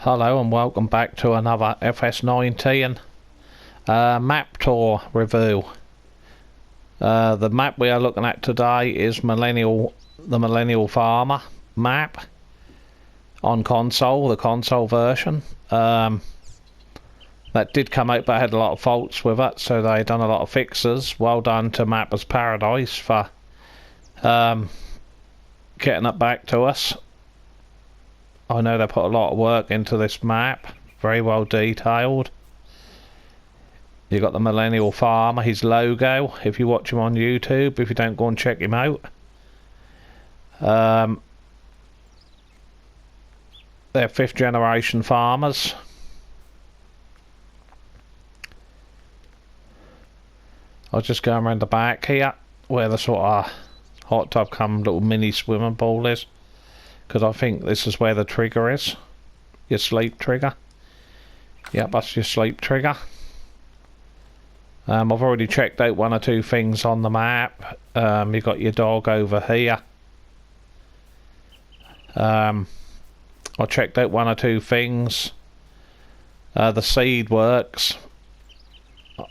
Hello and welcome back to another FS19 map tour review. The map we are looking at today is Millennial, the Millennial Farmer map on console, the console version. That did come out but had a lot of faults with it, so they done a lot of fixes. Well done to Mappers Paradise for getting it back to us. I know they put a lot of work into this map, very well detailed. You got the Millennial Farmer, his logo, if you watch him on YouTube, if you don't, go and check him out. They're 5th generation farmers. I'll just go around the back here, where the sort of hot tub cum little mini swimming pool is. Because I think this is where the trigger is. Your sleep trigger. Yep, that's your sleep trigger. I've already checked out one or two things on the map. You've got your dog over here. I checked out one or two things. The seed works.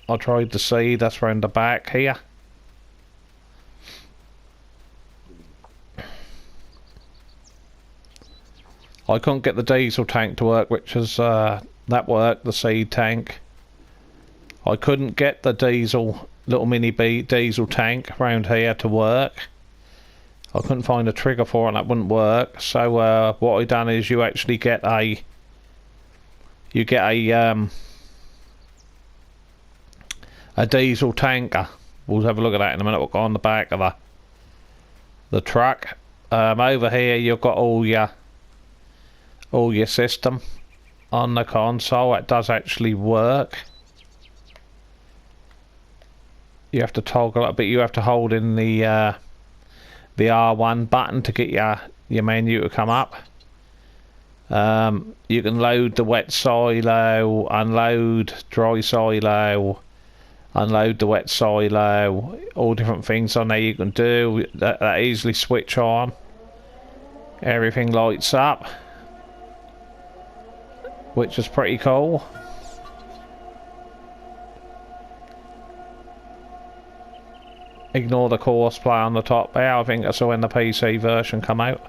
I tried the seed, that's round the back here. I couldn't get the diesel tank to work, which is that worked, the seed tank. I couldn't get the little mini diesel tank around here to work. I couldn't find a trigger for it and that wouldn't work. So what I done is you actually get a diesel tanker. We'll have a look at that in a minute. We'll go on the back of the truck. Over here you've got all your system on the console. It does actually work. You have to toggle it, but you have to hold in the R1 button to get your menu to come up. You can load the wet silo, unload dry silo, unload the wet silo, all different things on there you can do. That easily switch on. Everything lights up, which is pretty cool. Ignore the course play on the top there. I think that's when the PC version come out.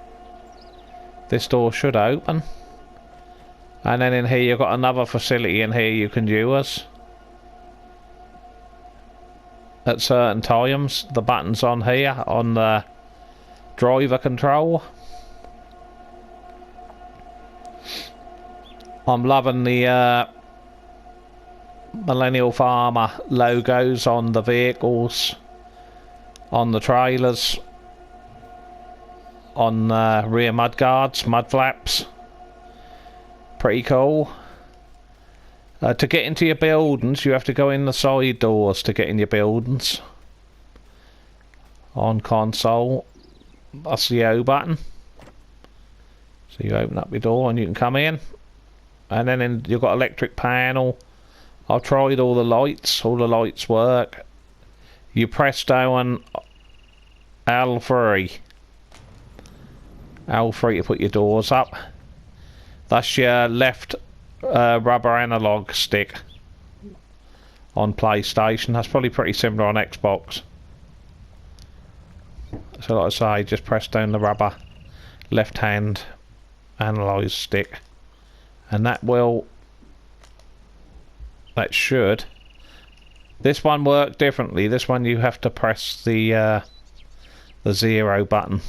This door should open. And then in here you've got another facility in here you can use. At certain times, the buttons on here on the driver control. I'm loving the Millennial Farmer logos on the vehicles, on the trailers, on rear mud guards, mud flaps. Pretty cool. To get into your buildings you have to go in the side doors to get in your buildings. On console, that's the O button. So you open up your door and you can come in. And then you've got electric panel. I've tried all the lights work. You press down L3 to put your doors up. That's your left rubber analog stick on PlayStation. That's probably pretty similar on Xbox. So like I say, just press down the rubber left hand analog stick. And that should. This one worked differently. This one you have to press the 0 button.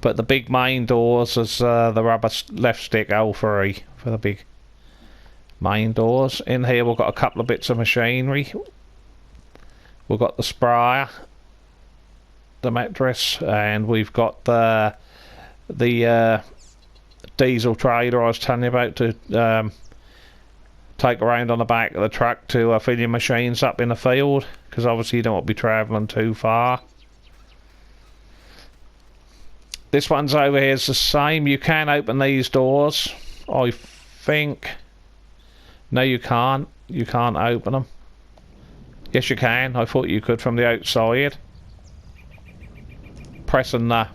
But the big main doors is the rubber left stick L3 for the big main doors. In here we've got a couple of bits of machinery. We've got the sprayer, the mattress, and we've got the diesel trailer I was telling you about to take around on the back of the truck to fill your machines up in the field, because obviously you don't want to be travelling too far. This one's over here is the same. You can open these doors, I think. No, you can't. You can't open them. Yes, you can. I thought you could from the outside. Pressing the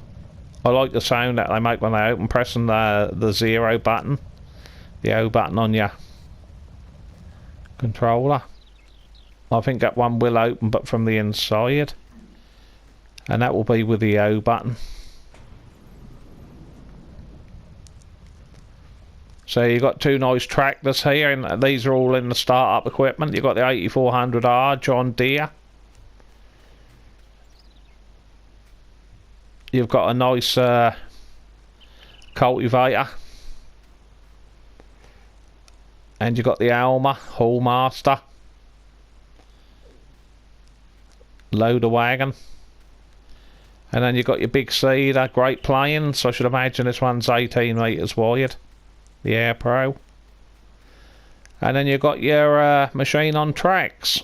I like the sound that they make when they open, pressing the 0 button, the O button on your controller. I think that one will open, but from the inside, and that will be with the O button. So you've got two nice tractors here, and these are all in the start-up equipment. You've got the 8400R John Deere. You've got a nice cultivator. And you've got the Alma Hallmaster. Loader wagon. And then you've got your big seeder, Great Plains. I should imagine this one's 18 metres wide. The Air Pro. And then you've got your machine on tracks.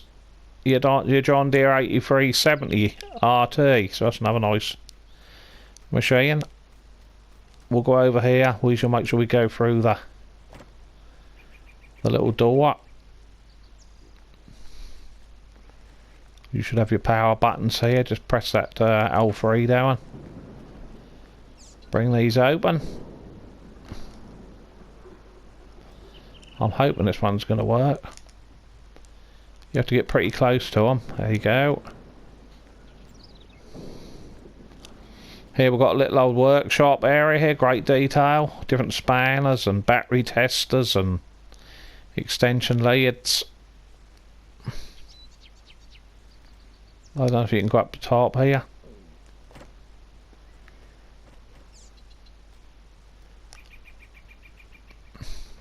Your John Deere 8370 RT. So that's another nice machine. We'll go over here. We shall make sure we go through the little door. You should have your power buttons here. Just press that L3 down. Bring these open. I'm hoping this one's going to work. You have to get pretty close to them. There you go. Here we've got a little old workshop area here. Great detail. Different spanners and battery testers and extension leads. I don't know if you can go up the top here.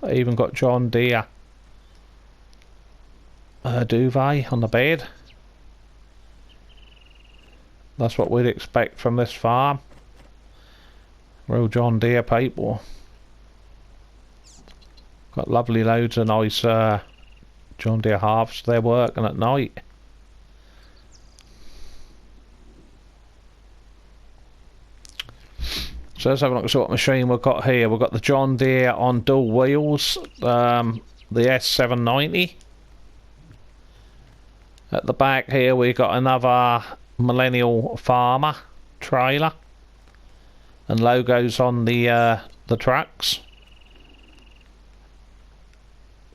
I even got John Deere duvet on the bed. That's what we'd expect from this farm. Real John Deere people. Got lovely loads of nice John Deere harvests they're working at night. So let's have a look at what machine we've got here. We've got the John Deere on dual wheels, the S790. At the back here we've got another Millennial farmer trailer, and logos on the trucks.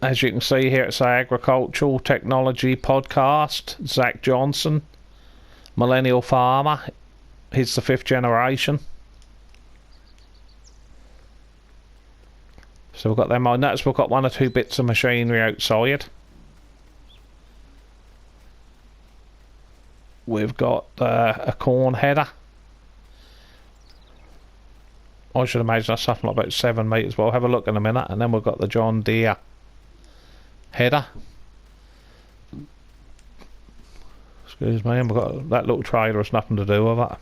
As you can see here, it's our agricultural technology podcast. Zach Johnson, Millennial farmer. He's the 5th generation. So we've got them on. Notice we've got 1 or 2 bits of machinery outside. We've got a corn header. I should imagine that's something like about 7 metres. We'll have a look in a minute. And then we've got the John Deere header. Excuse me, and we've got that little trailer has nothing to do with it.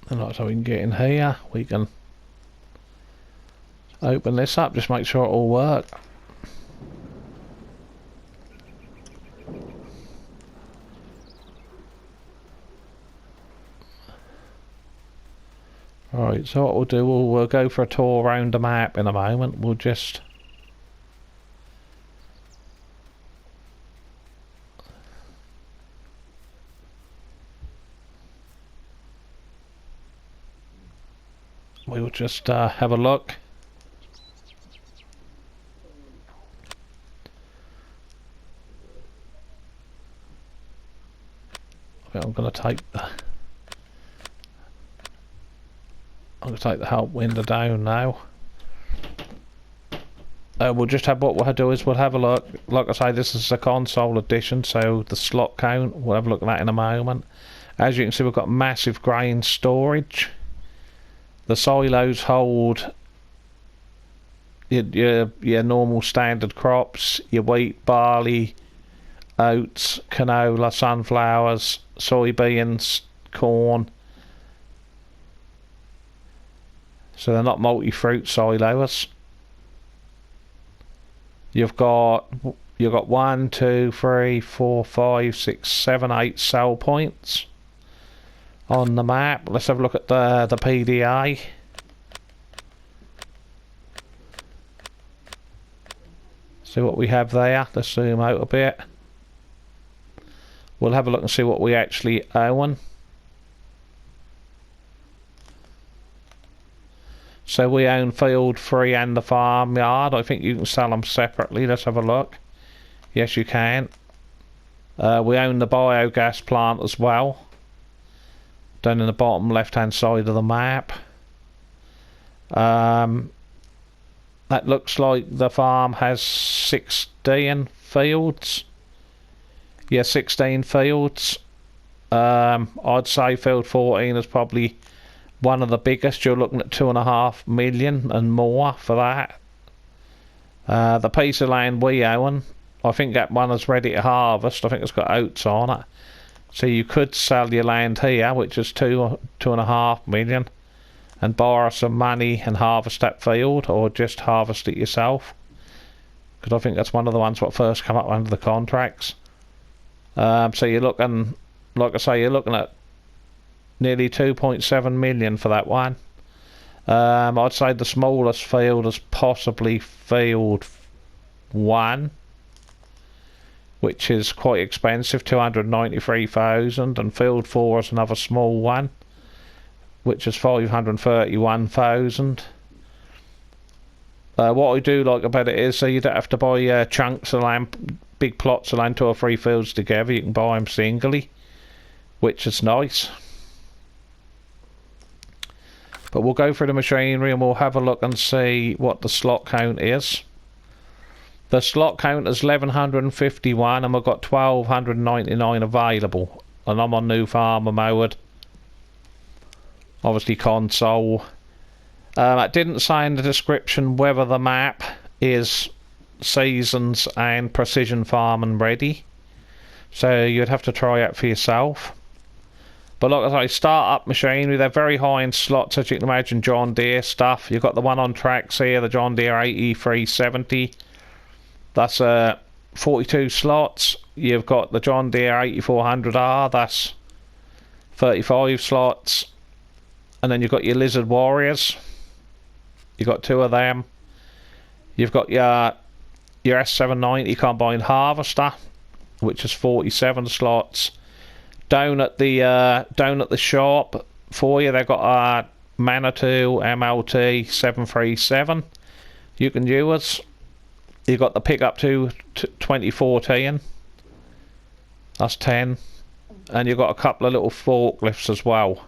And that's how we can get in here. We can open this up, just make sure it all works. Right, so what we'll do, we'll go for a tour around the map in a moment. We'll just have a look. I'm going to take the help window down now. We'll just have what we'll do is we'll have a look. Like I say, this is a console edition, so the slot count we'll have a look at that in a moment. As you can see, we've got massive grain storage. The silos hold your normal standard crops, your wheat, barley, oats, canola, sunflowers, soybeans, corn. So they're not multi-fruit silos. You've got 1, 2, 3, 4, 5, 6, 7, 8 cell points on the map. Let's have a look at the PDA. See what we have there. Let's zoom out a bit. we'll have a look and see what we actually own. So we own Field 3 and the farmyard. I think you can sell them separately. Let's have a look. Yes, you can. We own the biogas plant as well, down in the bottom left hand side of the map. That looks like the farm has 16 fields. Yeah, 16 fields. I'd say field 14 is probably one of the biggest. You're looking at 2.5 million and more for that. The piece of land we own, I think that one is ready to harvest. I think it's got oats on it. So you could sell your land here, which is 2.5 million, and borrow some money and harvest that field, or just harvest it yourself, because I think that's one of the ones what first come up under the contracts. So you're looking, like I say, you're looking at nearly 2.7 million for that one. I'd say the smallest field is possibly field 1, which is quite expensive, 293,000, and field 4 is another small one, which is 531,000. What I do like about it is, so you don't have to buy chunks of land, big plots of land, 2 or 3 fields together. You can buy them singly, which is nice. But we'll go through the machinery and we'll have a look and see what the slot count is. The slot count is 1151, and we've got 1299 available. And I'm on new farmer mode. Obviously console. It didn't say in the description whether the map is seasons and precision farming ready. So you'd have to try it for yourself. But like I say, start-up machinery, they're very high in slots, as you can imagine. John Deere stuff. You've got the one on tracks here, the John Deere 8370. That's 42 slots. You've got the John Deere 8400R, that's 35 slots. And then you've got your Lizard Warriors. You've got 2 of them. You've got your S790 combine harvester, which is 47 slots. Down at the shop for you, they've got a Manitou MLT 737 you can use. You've got the pickup to 2014, that's 10, and you've got a couple of little forklifts as well.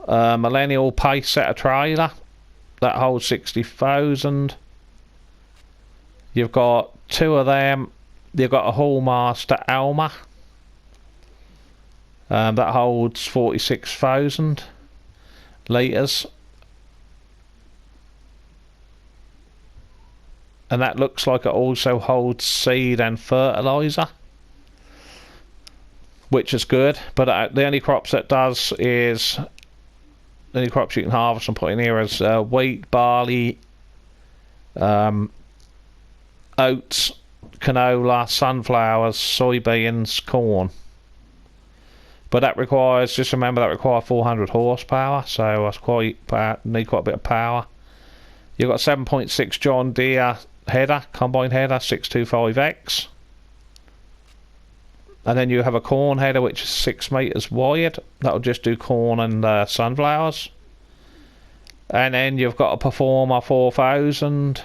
Millennial pace setter trailer that holds 60,000. You've got 2 of them. You've got a Hallmaster Alma that holds 46,000 litres, and that looks like it also holds seed and fertiliser, which is good. But the only crops it does is, the only crops you can harvest and put in here is wheat, barley, oats, canola, sunflowers, soybeans, corn. But that requires, just remember, that requires 400 horsepower, so that's need quite a bit of power. You've got 7.6 John Deere header, combine header, 625X. And then you have a corn header which is 6 metres wide. That'll just do corn and sunflowers. And then you've got a Performer 4000.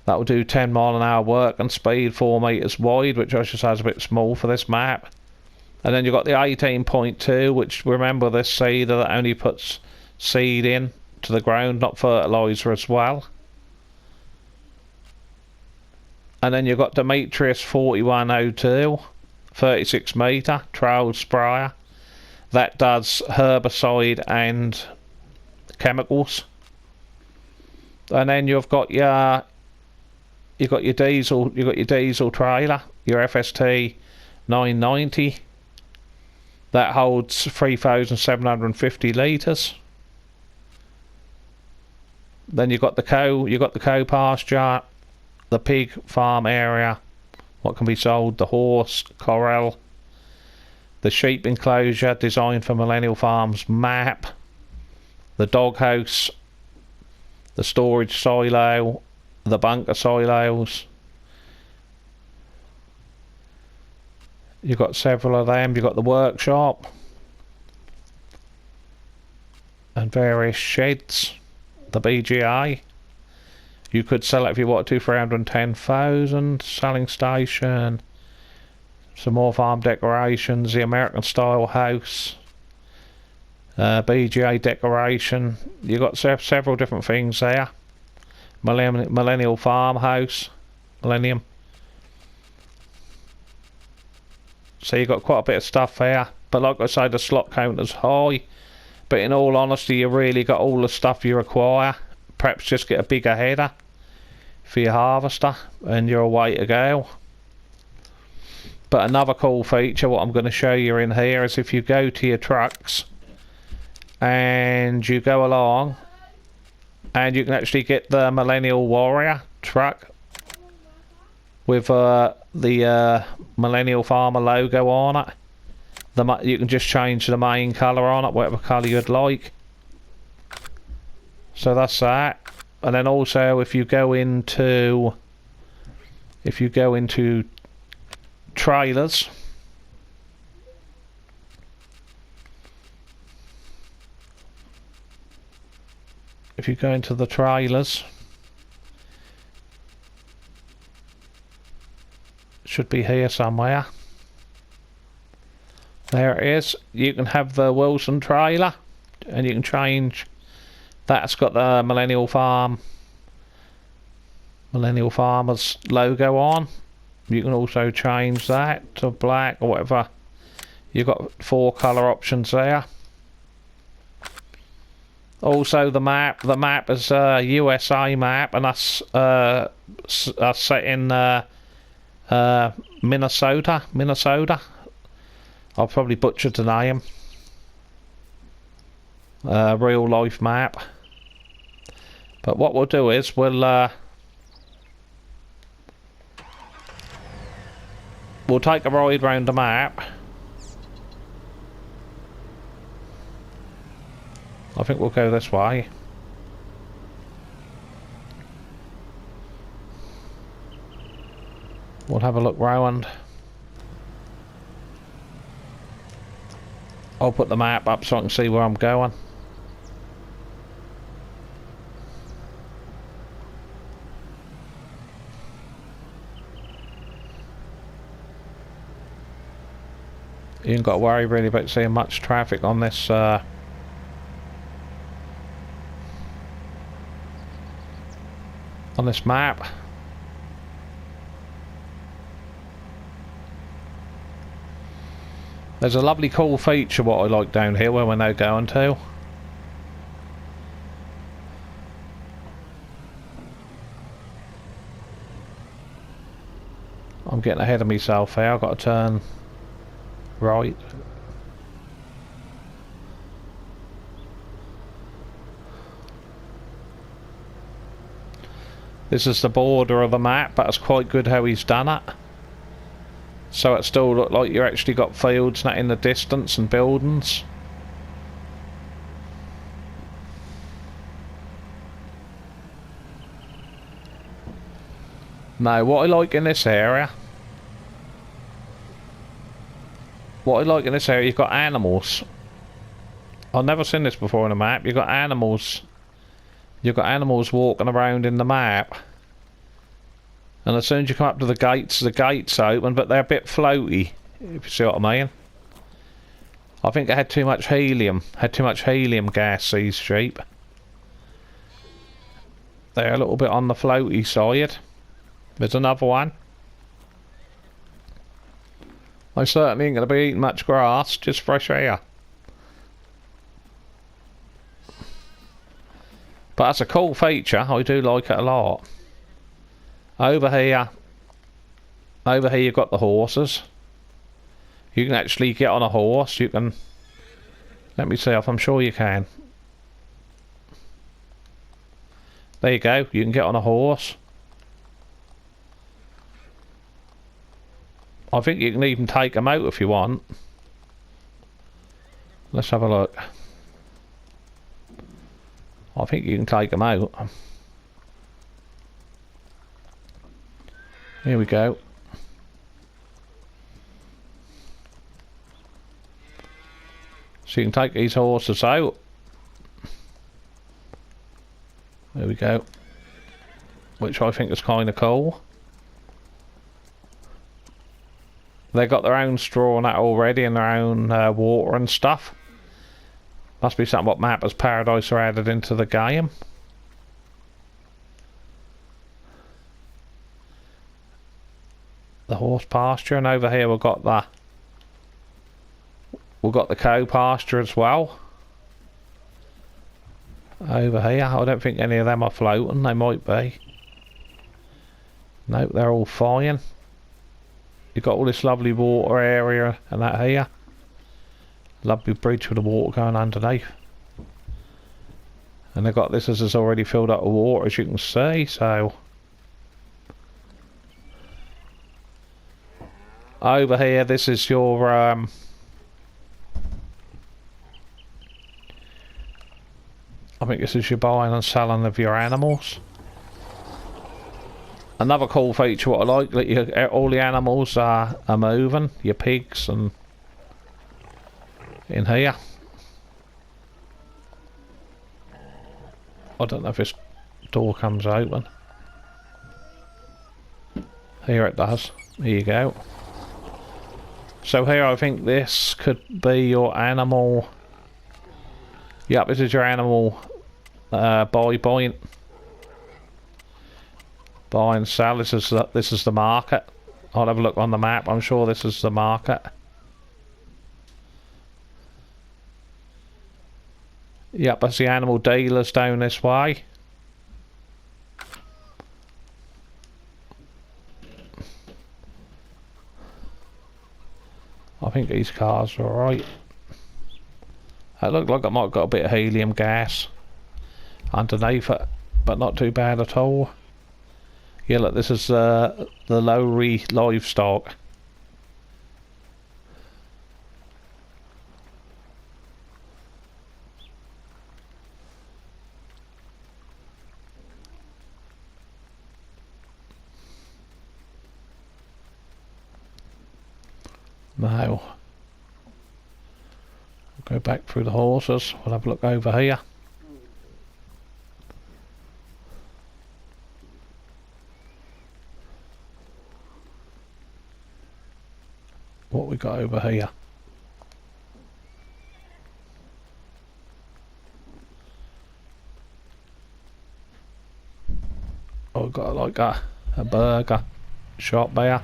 That'll do 10 mile an hour work and speed, 4 metres wide, which I should say is a bit small for this map. And then you've got the 18.2, which, remember, this seeder that only puts seed in to the ground, not fertiliser as well. And then you've got Demetrius 4102, 36 metre trail sprayer. That does herbicide and chemicals. And then you've got your diesel trailer, your FS19. That holds 3,750 litres. Then you've got the cow pasture, the pig farm area, what can be sold, the horse corral, the sheep enclosure designed for Millennial Farms map, the doghouse, the storage silo, the bunker silos, You've got several of them. You've got the workshop and various sheds. The BGA. You could sell it if you want to for 110,000. Selling station. Some more farm decorations. The American style house. BGA decoration. You've got several different things there. Millennial farmhouse. Millennium. So you've got quite a bit of stuff there. But like I say, the slot counter's high. But in all honesty, you really got all the stuff you require. Perhaps just get a bigger header for your harvester and you're away to go. But another cool feature, what I'm going to show you in here, is if you go to your trucks and you go along and you can actually get the Millennial Warrior truck with the Millennial Farmer logo on it. You can just change the main colour on it, whatever colour you'd like. So that's that. And then also if you go into trailers, if you go into the trailers, it should be here somewhere. There it is. You can have the Wilson trailer and you can change. That's got the Millennial Farmer's logo on. You can also change that to black or whatever. You've got 4 colour options there. Also the map is a USA map, and that's set in Minnesota. I've probably butchered the name. Real life map. But what we'll do is we'll take a ride round the map. I think we'll go this way. We'll have a look round. I'll put the map up so I can see where I'm going. You ain't got to worry really about seeing much traffic on this map. There's a lovely cool feature what I like down here where we're now going to. I'm getting ahead of myself here. I've got to turn right. This is the border of the map. That's quite good how he's done it. So it still looks like you actually got fields not in the distance and buildings. Now what I like in this area, you've got animals. I've never seen this before in a map. You've got animals walking around in the map. And as soon as you come up to the gates open, but they're a bit floaty, if you see what I mean. I think it had too much helium gas, these sheep. They're a little bit on the floaty side. There's another one. I certainly ain't going to be eating much grass, just fresh air. But that's a cool feature, I do like it a lot. Over here you've got the horses. You can actually get on a horse. You can, let me see if I'm sure you can. There you go, you can get on a horse. I think you can even take them out if you want. Let's have a look. I think you can take them out. Here we go. So you can take these horses out. There we go. Which I think is kind of cool. They got their own straw and that already, and their own water and stuff. Must be something what Mapper's Paradise are added into the game. The horse pasture, and over here we've got the cow pasture as well. Over here, I don't think any of them are floating. They might be. Nope, they're all fine. You've got all this lovely water area and that here. Lovely bridge with the water going underneath. And they've got this as is already filled up with water, as you can see, so... Over here, this is your... I think this is your buying and selling of your animals. Another cool feature what I like, that all the animals are moving. Your pigs and... in here. I don't know if this door comes open. Here it does. Here you go. So here I think this could be your animal. Yep, this is your animal buy point. Buy and sell. This is the market. I'll have a look on the map. I'm sure this is the market. Yep, that's the animal dealers down this way. I think these cars are alright. It looked like it might have got a bit of helium gas underneath it, but not too bad at all. Yeah, look, this is the Lowry livestock. Now, we'll go back through the horses. We'll have a look over here. What we got over here? Oh, we've got like a burger shop there.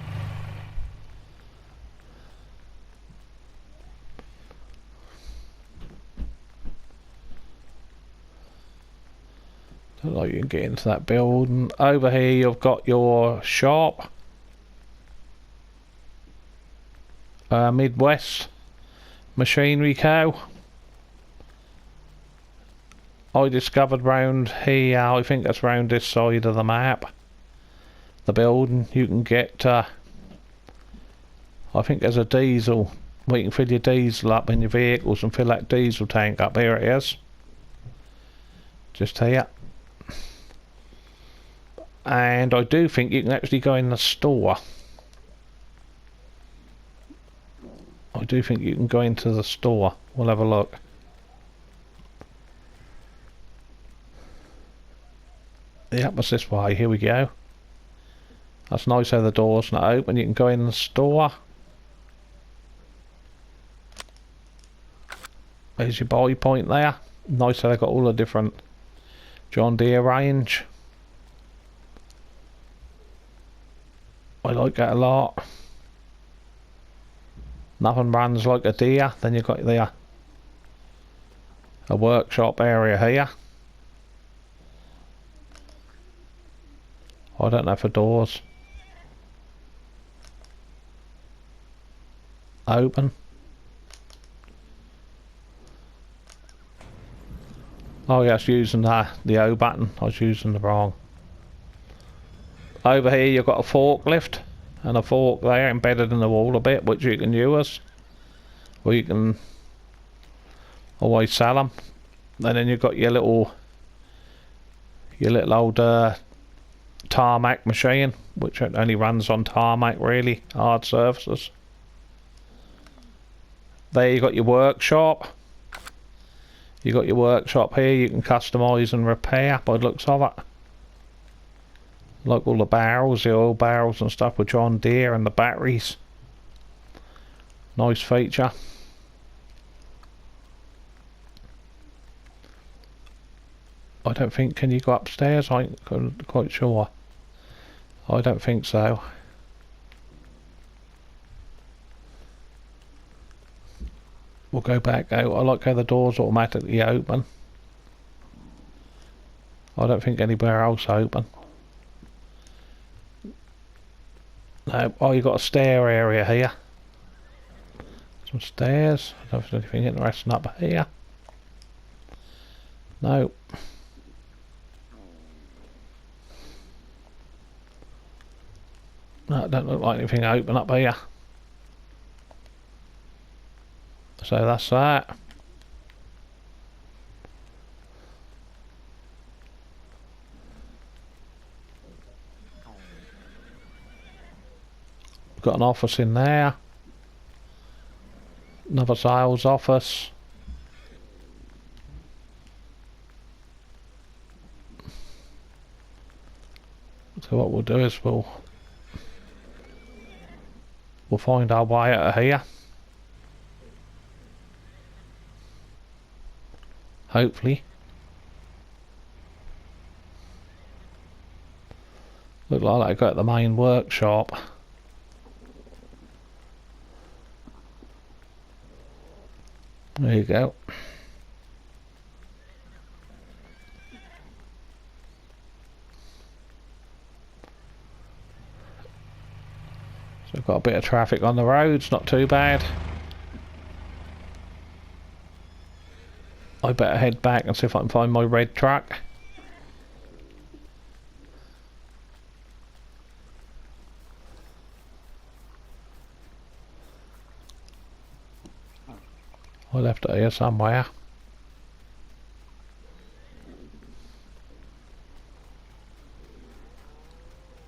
Don't like you can get into that building. Over here you've got your shop. Midwest Machinery Co. I discovered round here, I think that's round this side of the map. The building, you can get, I think there's a diesel, where you can fill your diesel up in your vehicles and fill that diesel tank up. Here it is. Just here. And I do think you can actually go in the store. I do think you can go into the store. We'll have a look. Yep, it's this way. Here we go. That's nice how the door's not open. You can go in the store. There's your buy point there. Nice how they've got all the different John Deere range. I like that a lot. Nothing runs like a Deere. Then you've got there a workshop area here. I don't know if the doors open. Oh yeah, I was using the O button. I was using the wrong. Over here you've got a forklift and a fork there embedded in the wall a bit, which you can use, or you can always sell them. And then you've got your little old tarmac machine, which only runs on tarmac, really hard surfaces. There you got your workshop. You got your workshop here, you can customise and repair by the looks of it. Like all the barrels, the oil barrels and stuff with John Deere and the batteries. Nice feature. I don't think, can you go upstairs? I ain't quite sure. I don't think so. We'll go back out. I like how the doors automatically open. I don't think anywhere else open. No. Oh, you've got a stair area here. Some stairs. I don't know if there's anything interesting up here. No. No, it don't look like anything open up here. So that's that. We've got an office in there. Another sales office. So what we'll do is we'll find our way out of here. Hopefully. Look like I got the main workshop. There you go. So we've got a bit of traffic on the roads, not too bad. I better head back and see if I can find my red truck. I left it here somewhere.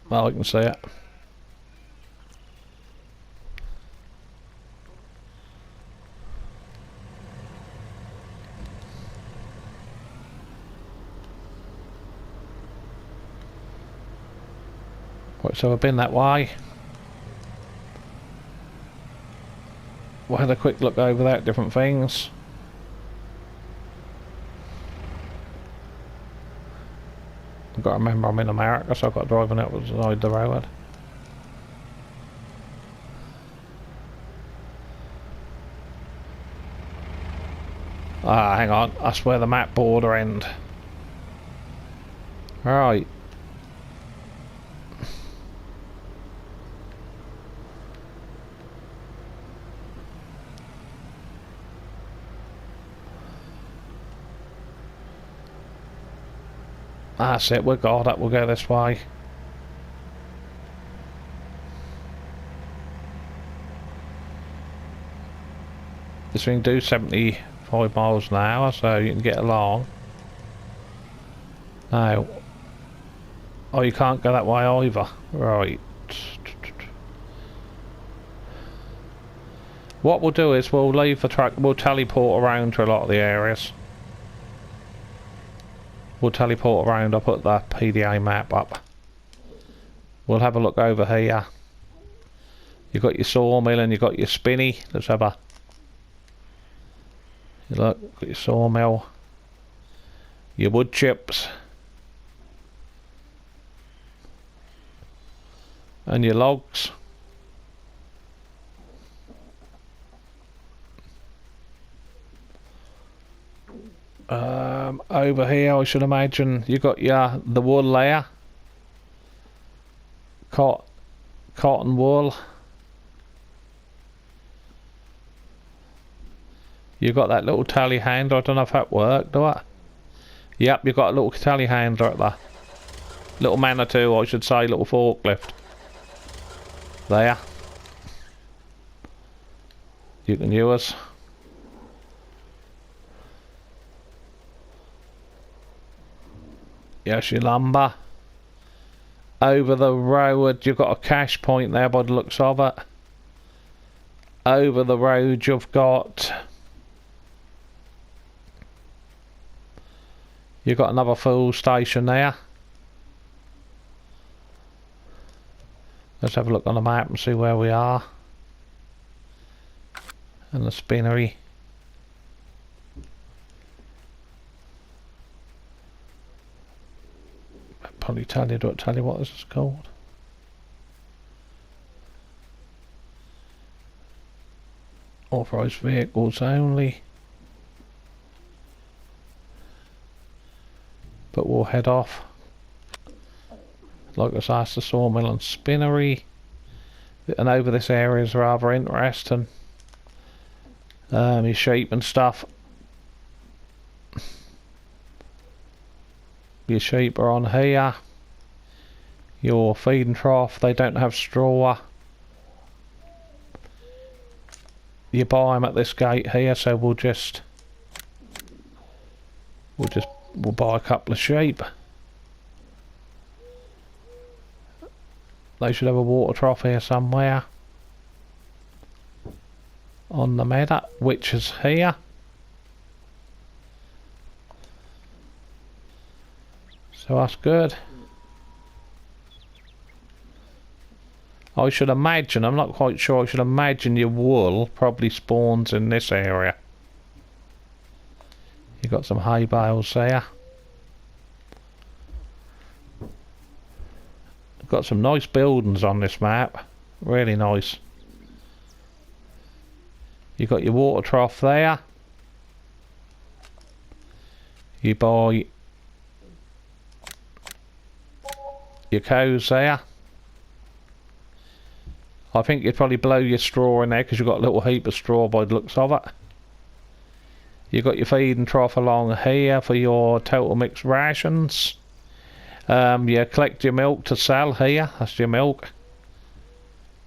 Well, I can see it. Right, so I've been that way. We'll have a quick look over that, different things. I've got to remember I'm in America, so I've got to drive on the other side of the road. Ah, hang on, that's where the map border ends. Right. That's it, we'll go that, we'll go this way. This thing do 75 miles an hour, so you can get along. Now, oh, you can't go that way either. Right. What we'll do is we'll leave the truck, we'll teleport around to a lot of the areas. We'll teleport around, I'll put the PDA map up. We'll have a look over here. You've got your sawmill and you've got your spinny. Let's have a look, got your sawmill. Your wood chips. And your logs. Over here I should imagine you got the wool layer. Cotton wool. You got that little tally handler, I don't know if that worked, do it? Yep, you've got a little tally handler at there. Little Manitou, I should say, little forklift. There. You can use. Yes, your lumber. Over the road, you've got a cash point there by the looks of it. Over the road, you've got You've got another fuel station there. Let's have a look on the map and see where we are. And the spinnery. I'll probably tell you what this is called. Authorised vehicles only. But we'll head off. Like I say, it's the sawmill and spinnery. And over this area is rather interesting. Your sheep and stuff. Your sheep are on here. Your feeding trough, they don't have straw. You buy them at this gate here, so we'll buy a couple of sheep. They should have a water trough here somewhere. On the meadow, which is here. So that's good. I should imagine, I'm not quite sure, I should imagine your wool probably spawns in this area. You've got some hay bales there. Got some nice buildings on this map. Really nice. You've got your water trough there. You buy your cows there. I think you'd probably blow your straw in there because you've got a little heap of straw by the looks of it. You've got your feeding trough along here for your total mixed rations. You collect your milk to sell here. That's your milk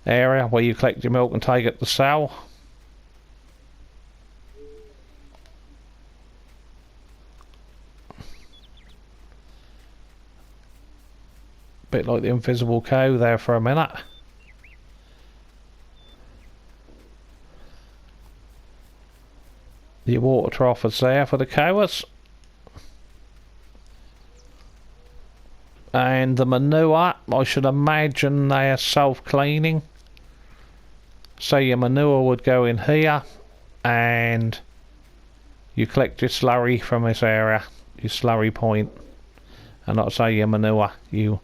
area where you collect your milk and take it to sell. Bit like the invisible cow there for a minute. Your water trough is there for the cows. And the manure, I should imagine they are self-cleaning. So your manure would go in here and you collect your slurry from this area, your slurry point. And not say your manure, you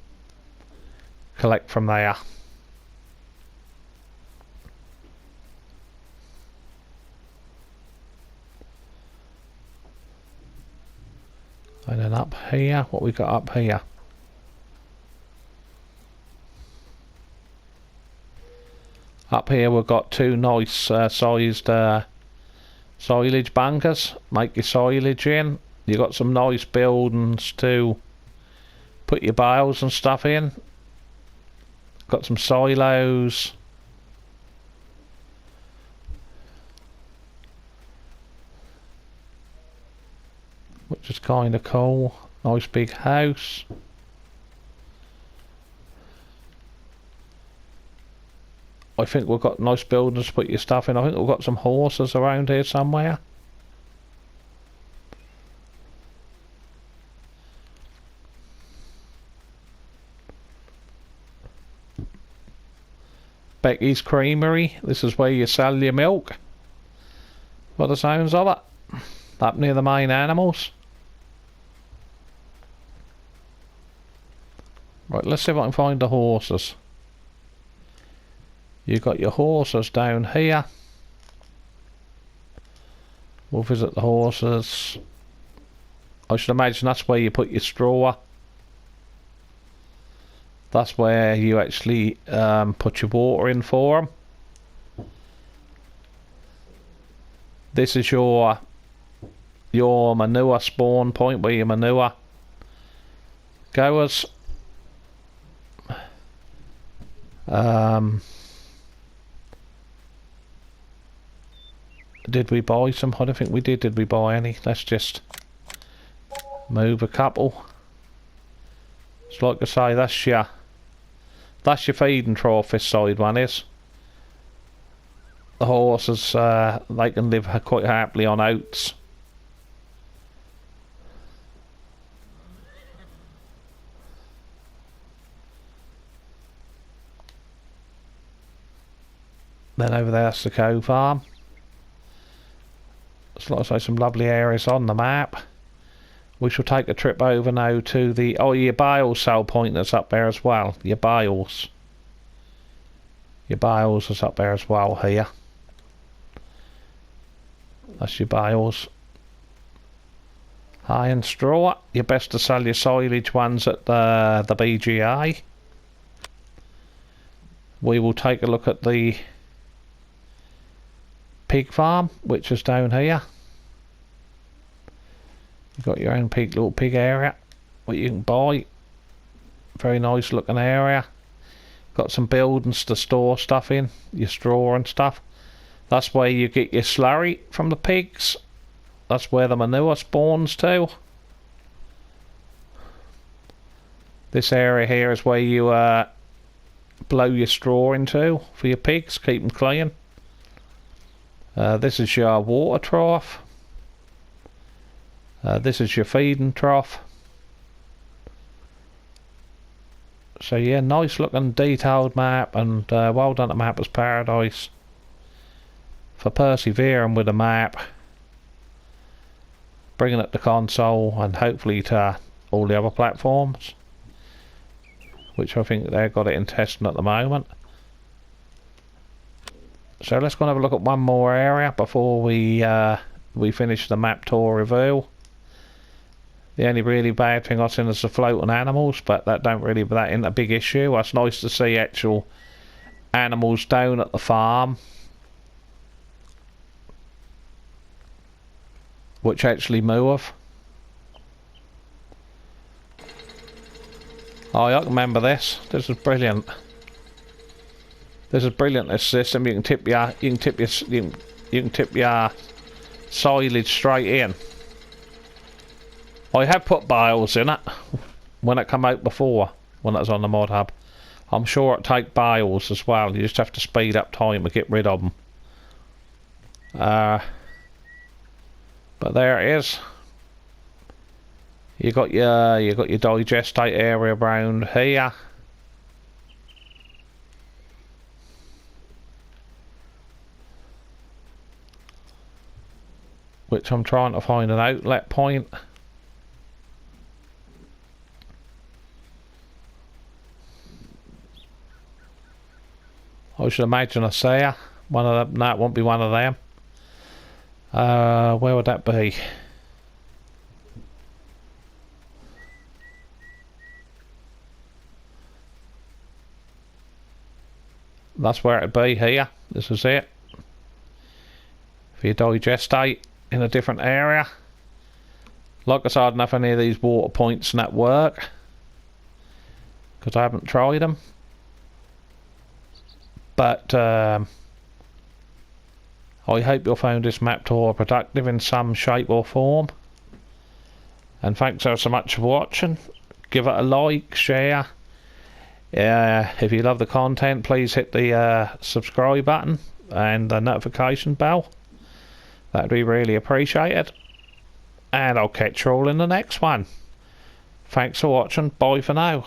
collect from there. And then up here, what we got up here? Up here we've got two nice sized silage bunkers. Make your silage in. You got some nice buildings to put your bales and stuff in. Got some silos. Which is kind of cool. Nice big house. I think we've got nice buildings to put your stuff in. I think we've got some horses around here somewhere. Becky's Creamery. This is where you sell your milk. By the sounds of it. Up near the main animals. Right, let's see if I can find the horses. You've got your horses down here. We'll visit the horses. I should imagine that's where you put your straw. That's where you actually put your water in for them. This is your manure spawn point where your manure goes. Did we buy some? I don't think we did. Did we buy any? Let's just move a couple. It's like I say, that's your feeding trough. This side one is. The horses, they can live quite happily on oats. Then over there's the cow farm. There's like I say some lovely areas on the map. We shall take a trip over now to the your bales sell point that's up there as well. Your bales is up there as well here. That's your bales. Hay and straw. You're best to sell your silage ones at the BGA. We will take a look at the pig farm, which is down here. You've got your own little pig area, what you can buy. Very nice looking area. Got some buildings to store stuff in, your straw and stuff. That's where you get your slurry from the pigs. That's where the manure spawns to. This area here is where you blow your straw into for your pigs, keep them clean. This is your water trough. This is your feeding trough. So yeah, nice looking detailed map, and well done to Mappers Paradise for persevering with the map, bringing it to console and hopefully to all the other platforms, which I think they've got it in testing at the moment. So let's go and have a look at one more area before we finish the map tour review. The only really bad thing I've seen is the floating animals, but that ain't a big issue. It's nice to see actual animals down at the farm, which actually move. Oh, I can remember this. This is brilliant. This is brilliant. This system. You can tip your silage straight in. I have put bales in it when it come out before, when it was on the mod hub. I'm sure it take bales as well. You just have to speed up time to get rid of them. But there it is. You got your digestate area around here. Which I'm trying to find an outlet point. I should imagine I see one of them. No, it won't be one of them. Where would that be? That's where it'd be here. This is it. For your digestate in a different area. Like I said, I don't know if any of these water points and that work, because I haven't tried them. But I hope you'll find this map tour productive in some shape or form. And thanks so much for watching. Give it a like, share. If you love the content, please hit the subscribe button and the notification bell. That'd be really appreciated. And I'll catch you all in the next one. Thanks for watching. Bye for now.